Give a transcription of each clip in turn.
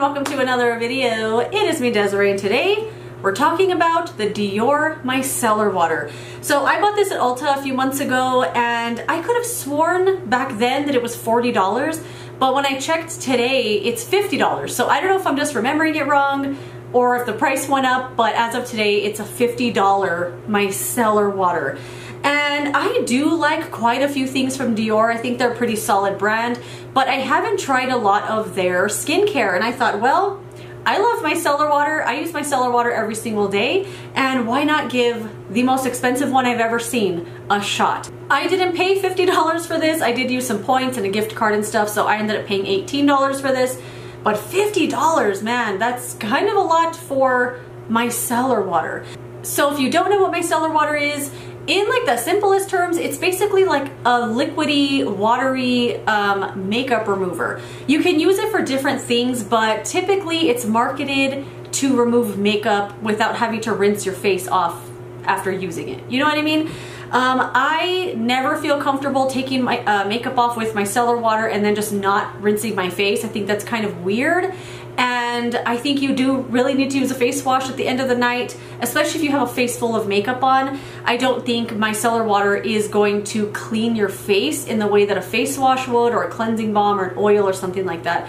welcome to another video. It is me, Desiree, and today we're talking about the DIOR Micellar water. So I bought this at Ulta a few months ago and I could have sworn back then that it was $40, but when I checked today it's $50. So I don't know if I'm just remembering it wrong or if the price went up, but as of today it's a $50 micellar water. And I do like quite a few things from DIOR. I think they're a pretty solid brand, but I haven't tried a lot of their skincare. And I thought, well, I love micellar water. I use micellar water every single day. And why not give the most expensive one I've ever seen a shot? I didn't pay $50 for this. I did use some points and a gift card and stuff, so I ended up paying $18 for this. But $50, man, that's kind of a lot for micellar water. So if you don't know what micellar water is, in like the simplest terms, it's basically like a liquidy, watery makeup remover. You can use it for different things, but typically it's marketed to remove makeup without having to rinse your face off after using it. You know what I mean? I never feel comfortable taking my makeup off with micellar water and then just not rinsing my face. I think that's kind of weird. And I think you do really need to use a face wash at the end of the night, especially if you have a face full of makeup on. I don't think micellar water is going to clean your face in the way that a face wash would, or a cleansing balm or an oil or something like that.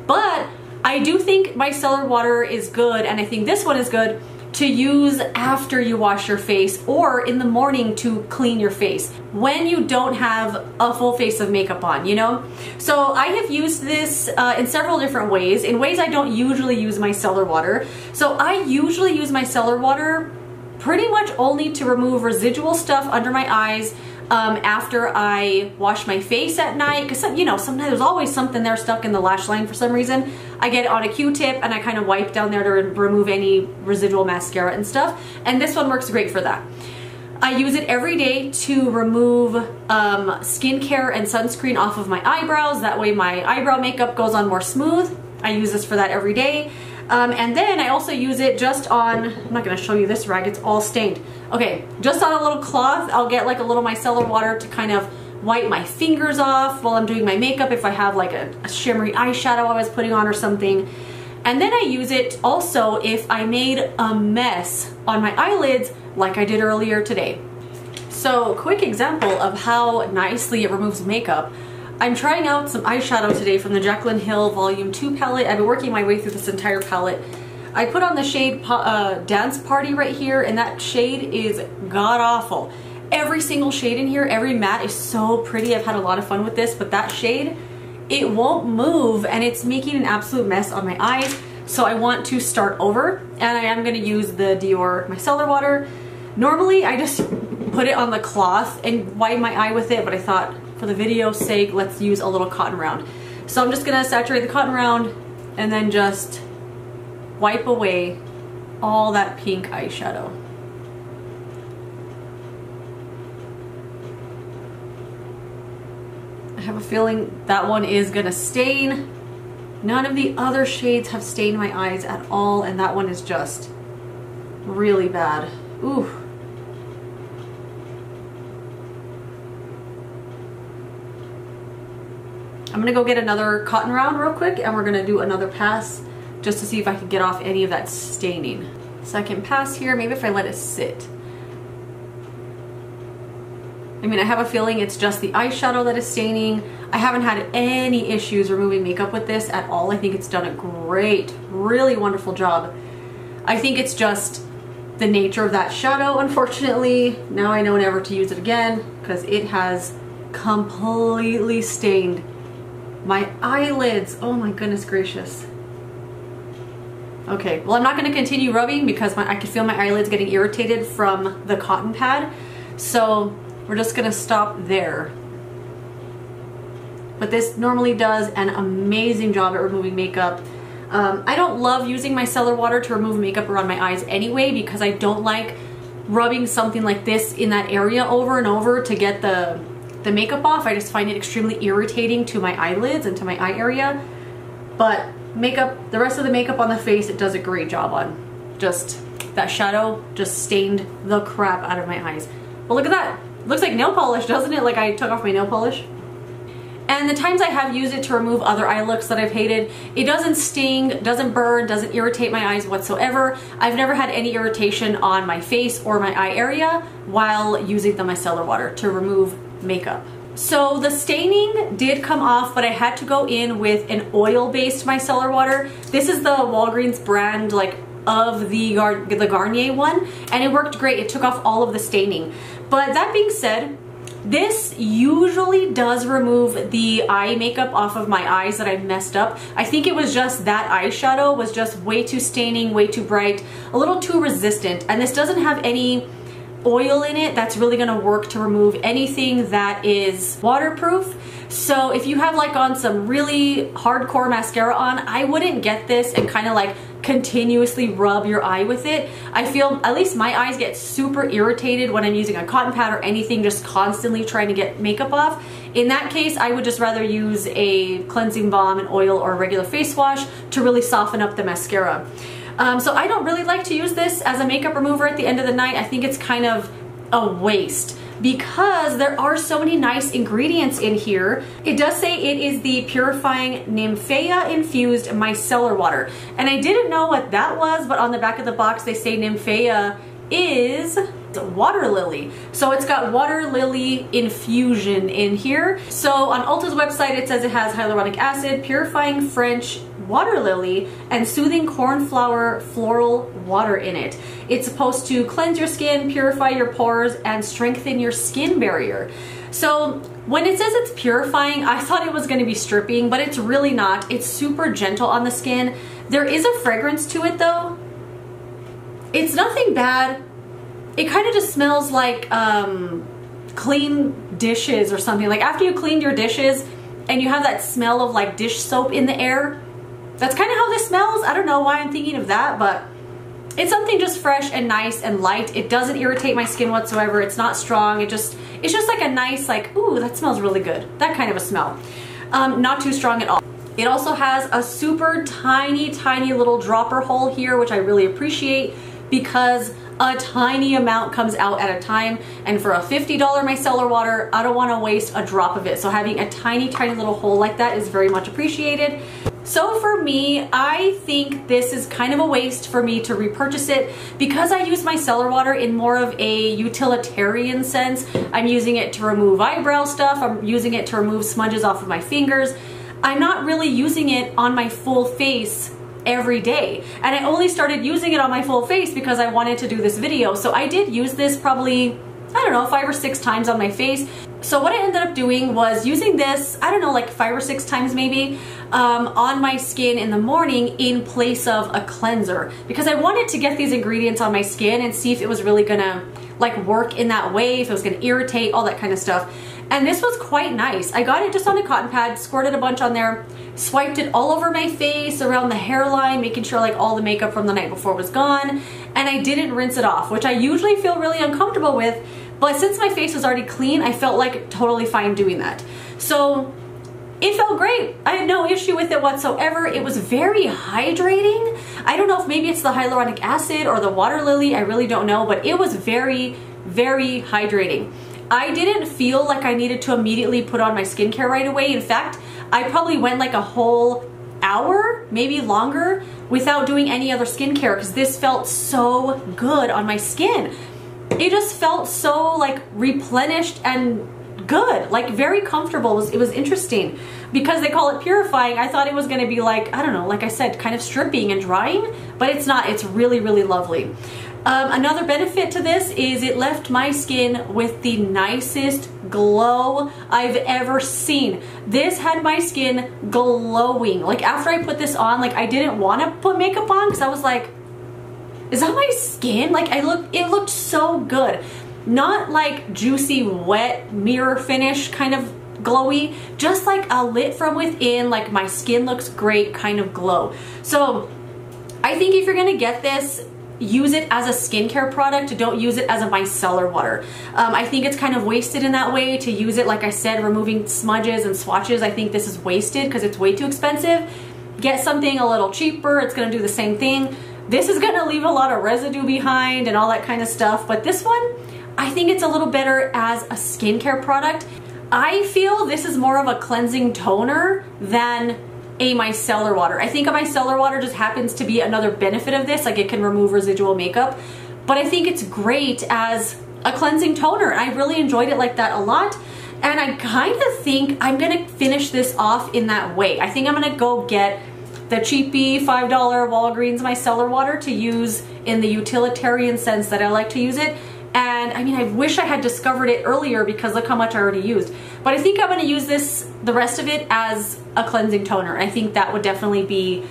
But I do think micellar water is good, and I think this one is good to use after you wash your face or in the morning to clean your face when you don't have a full face of makeup on, you know? So I have used this in several different ways, in ways I don't usually use micellar water. So I usually use micellar water pretty much only to remove residual stuff under my eyes after I wash my face at night, because you know, sometimes there's always something there stuck in the lash line for some reason. I get it on a Q-tip and I kind of wipe down there to remove any residual mascara and stuff, and this one works great for that. I use it every day to remove skincare and sunscreen off of my eyebrows. That way my eyebrow makeup goes on more smooth. I use this for that every day. And then I also use it just on, I'm not going to show you this rag, it's all stained. Okay, just on a little cloth, I'll get like a little micellar water to kind of wipe my fingers off while I'm doing my makeup if I have like a shimmery eyeshadow I was putting on or something. And then I use it also if I made a mess on my eyelids like I did earlier today. So, quick example of how nicely it removes makeup. I'm trying out some eyeshadow today from the Jaclyn Hill Volume 2 palette. I've been working my way through this entire palette. I put on the shade Dance Party right here, and that shade is god-awful. Every single shade in here, every matte is so pretty. I've had a lot of fun with this, but that shade, it won't move, and it's making an absolute mess on my eyes. So I want to start over, and I am going to use the DIOR Micellar Water. Normally, I just put it on the cloth and wipe my eye with it, but I thought, for the video's sake, let's use a little cotton round. So I'm just gonna saturate the cotton round and then just wipe away all that pink eyeshadow. I have a feeling that one is gonna stain. None of the other shades have stained my eyes at all, and that one is just really bad. Ooh. I'm gonna go get another cotton round real quick and we're gonna do another pass just to see if I can get off any of that staining. Second pass here, maybe if I let it sit. I mean, I have a feeling it's just the eyeshadow that is staining. I haven't had any issues removing makeup with this at all. I think it's done a great, really wonderful job. I think it's just the nature of that shadow, unfortunately. Now I know never to use it again because it has completely stained my eyelids. Oh my goodness gracious. Okay, well, I'm not going to continue rubbing because I can feel my eyelids getting irritated from the cotton pad. So we're just going to stop there. But this normally does an amazing job at removing makeup. I don't love using micellar water to remove makeup around my eyes anyway, because I don't like rubbing something like this in that area over and over to get the makeup off. I just find it extremely irritating to my eyelids and to my eye area. But makeup, the rest of the makeup on the face, it does a great job on. Just that shadow just stained the crap out of my eyes. But look at that. Looks like nail polish, doesn't it? Like I took off my nail polish. And the times I have used it to remove other eye looks that I've hated, it doesn't sting, doesn't burn, doesn't irritate my eyes whatsoever. I've never had any irritation on my face or my eye area while using the micellar water to remove makeup. So the staining did come off, but I had to go in with an oil-based micellar water. This is the Walgreens brand, like, of the Garnier one, and it worked great. It took off all of the staining. But that being said, this usually does remove the eye makeup off of my eyes that I messed up. I think it was just that eyeshadow was just way too staining, way too bright, a little too resistant, and this doesn't have any oil in it that's really gonna work to remove anything that is waterproof. So if you have like on some really hardcore mascara on, I wouldn't get this and kind of like continuously rub your eye with it. I feel, at least my eyes get super irritated when I'm using a cotton pad or anything, just constantly trying to get makeup off. In that case, I would just rather use a cleansing balm, an oil, or a regular face wash to really soften up the mascara. So I don't really like to use this as a makeup remover at the end of the night. I think it's kind of a waste because there are so many nice ingredients in here. It does say it is the Purifying Nymphaea infused micellar water. And I didn't know what that was, but on the back of the box they say Nymphaea is water lily. So it's got water lily infusion in here. So on Ulta's website it says it has hyaluronic acid, purifying French water lily, and soothing cornflower floral water in it. It's supposed to cleanse your skin, purify your pores, and strengthen your skin barrier. So when it says it's purifying, I thought it was going to be stripping, but it's really not. It's super gentle on the skin. There is a fragrance to it though. It's nothing bad. It kind of just smells like clean dishes or something. Like after you cleaned your dishes and you have that smell of like dish soap in the air. That's kind of how this smells. I don't know why I'm thinking of that, but it's something just fresh and nice and light. It doesn't irritate my skin whatsoever. It's not strong. It's just like a nice, like, ooh, that smells really good. That kind of a smell. Not too strong at all. It also has a super tiny, tiny little dropper hole here, which I really appreciate because a tiny amount comes out at a time, and for a $50 micellar water, I don't want to waste a drop of it. So having a tiny, tiny little hole like that is very much appreciated. So for me, I think this is kind of a waste for me to repurchase it because I use micellar water in more of a utilitarian sense. I'm using it to remove eyebrow stuff. I'm using it to remove smudges off of my fingers. I'm not really using it on my full face every day. And I only started using it on my full face because I wanted to do this video. So I did use this probably, I don't know, 5 or 6 times on my face. So what I ended up doing was using this, I don't know, like 5 or 6 times maybe, on my skin in the morning in place of a cleanser because I wanted to get these ingredients on my skin and see if it was really gonna like work in that way, if it was gonna irritate, all that kind of stuff. And this was quite nice. I got it just on a cotton pad, squirted a bunch on there, swiped it all over my face, around the hairline, making sure like all the makeup from the night before was gone, and I didn't rinse it off, which I usually feel really uncomfortable with, but since my face was already clean, I felt like totally fine doing that. So it felt great. I had no issue with it whatsoever. It was very hydrating. I don't know if maybe it's the hyaluronic acid or the water lily, I really don't know, but it was very, very hydrating. I didn't feel like I needed to immediately put on my skincare right away. In fact, I probably went like a whole hour, maybe longer, without doing any other skincare because this felt so good on my skin. It just felt so like replenished and good, like very comfortable. It was interesting because they call it purifying. I thought it was going to be like, I don't know, like I said, kind of stripping and drying, but it's not. It's really, really lovely. Another benefit to this is it left my skin with the nicest glow I've ever seen. This had my skin glowing. Like after I put this on, like I didn't want to put makeup on because I was like, is that my skin? Like it looked so good. Not like juicy, wet mirror finish kind of glowy, just like a lit from within, like my skin looks great kind of glow. So I think if you're gonna get this, use it as a skincare product. Don't use it as a micellar water. I think it's kind of wasted in that way to use it, like I said, removing smudges and swatches. I think this is wasted because it's way too expensive. Get something a little cheaper. It's gonna do the same thing. This is gonna leave a lot of residue behind and all that kind of stuff, but this one, I think it's a little better as a skincare product. I feel this is more of a cleansing toner than a micellar water. I think a micellar water just happens to be another benefit of this, like it can remove residual makeup, but I think it's great as a cleansing toner. I really enjoyed it like that a lot, and I kind of think I'm gonna finish this off in that way. I think I'm gonna go get the cheapy $5 Walgreens micellar water to use in the utilitarian sense that I like to use it. And I mean, I wish I had discovered it earlier because look how much I already used. But I think I'm gonna use this, the rest of it, as a cleansing toner. I think that would definitely be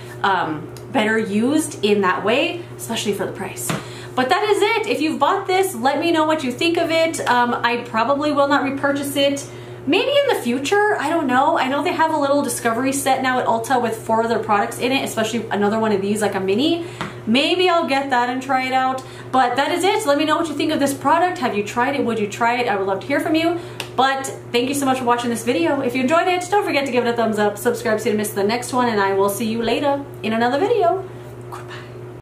better used in that way, especially for the price. But that is it. If you've bought this, let me know what you think of it. I probably will not repurchase it. Maybe in the future, I don't know. I know they have a little discovery set now at Ulta with 4 other products in it, especially another one of these, like a mini. Maybe I'll get that and try it out. But that is it. Let me know what you think of this product. Have you tried it? Would you try it? I would love to hear from you. But thank you so much for watching this video. If you enjoyed it, don't forget to give it a thumbs up, subscribe so you don't miss the next one, and I will see you later in another video.